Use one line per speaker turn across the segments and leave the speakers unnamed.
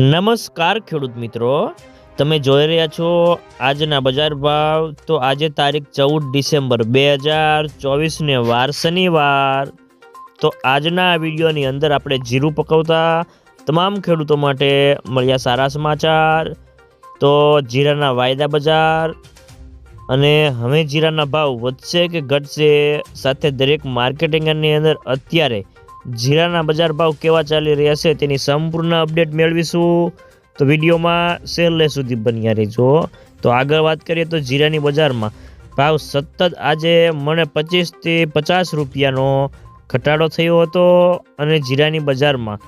નમસ્કાર ખેડૂત મિત્રો, તમે જોઈ રહ્યા છો આજના બજાર ભાવ। તો આજે તારીખ 14 ડિસેમ્બર 2024 વાર શનિવાર। તો આજના વિડીયોની અંદર આપણે જીરું પકવતા તમામ ખેડૂતો માટે મળ્યા સારા સમાચાર। તો જીરાના વાયદા બજાર અને હવે જીરાના ભાવ વધશે કે ઘટશે, સાથે દરેક માર્કેટિંગની અંદર અત્યારે જીરાના બજાર ભાવ કેવા ચાલી રહ્યા છે તેની સંપૂર્ણ અપડેટ મેળવીશું। તો વિડીયોમાં છેલ્લે સુધી બન્યા રહેજો। તો આગળ વાત કરીએ તો જીરાની બજારમાં ભાવ સતત આજે મને 25 થી 50 રૂપિયાનો ઘટાડો થયો હતો અને જીરાની બજારમાં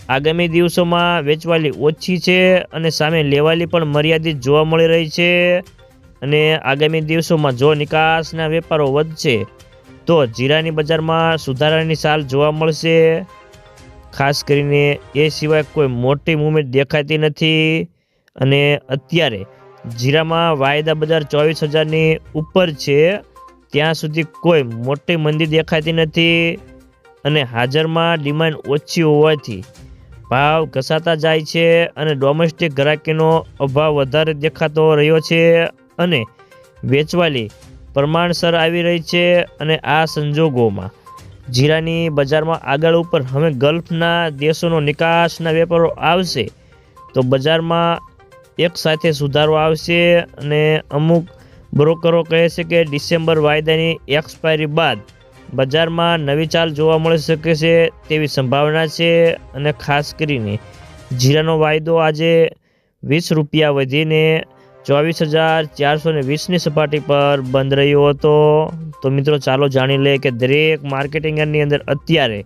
આગામી દિવસોમાં વેચવાલી ઓછી છે અને સામે લેવાલી પણ મર્યાદિત જોવા મળી રહી છે। અને આગામી દિવસોમાં જો નિકાસના વેપારો વધશે તો જીરાની બજારમાં સુધારાની ચાલ જોવા મળશે। ખાસ કરીને એ સિવાય કોઈ મોટી મૂવમેન્ટ દેખાતી નથી અને અત્યારે જીરામાં વાયદા બજાર 24,000ની ઉપર છે, ત્યાં સુધી કોઈ મોટી મંદી દેખાતી નથી અને હાજરમાં ડિમાન્ડ ઓછી હોવાથી ભાવ ઘસાતા જાય છે અને ડોમેસ્ટિક ગ્રાહકીનો અભાવ વધારે દેખાતો રહ્યો છે અને વેચવાલી પ્રમાણસર આવી રહી છે। અને આ સંજોગોમાં જીરાની બજારમાં આગળ ઉપર હવે ગલ્ફના દેશોનો નિકાસના વેપારો આવશે તો બજારમાં એક સાથે સુધારો આવશે અને અમુક બ્રોકરો કહે છે કે ડિસેમ્બર વાયદાની એક્સપાયરી બાદ બજારમાં નવી ચાલ જોવા મળી શકે છે તેવી સંભાવના છે। અને ખાસ કરીને જીરાનો વાયદો આજે 20 રૂપિયા વધીને 24,420ની સપાટી પર બંધ રહ્યો હતો। તો મિત્રો ચાલો જાણી લે કે દરેક માર્કેટિંગની અંદર અત્યારે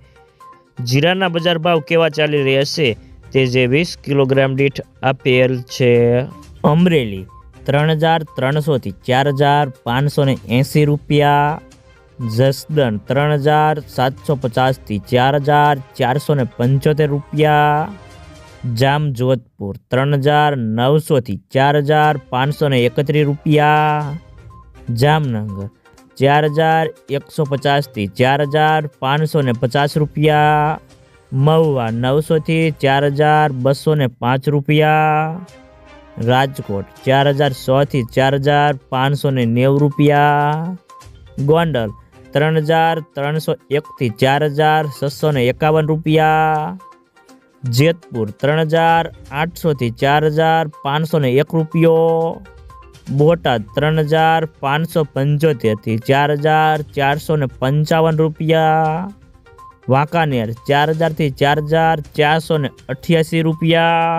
જીરાના બજાર ભાવ કેવા ચાલી રહ્યા છે તે જે 20 કિલોગ્રામ દીઠ આપેલ છે। અમરેલી 3,300 થી 4,580 રૂપિયા, જસદણ 3,750 થી 4,475 રૂપિયા, જામજોધપુર 3,900 થી 4,531 રૂપિયા, જામનગર 4,150 થી 4,550 રૂપિયા, મહુવા 900 થી 4,205 રૂપિયા, રાજકોટ 4,100 થી 4,590 રૂપિયા, ગોંડલ 3,301 થી 4,651 રૂપિયા, જેતપુર 3,800 થી 4,501 રૂપિયો, બોટાદ 3,575 થી 4,455 રૂપિયા, વાંકાનેર 4,000 થી 4,488 રૂપિયા,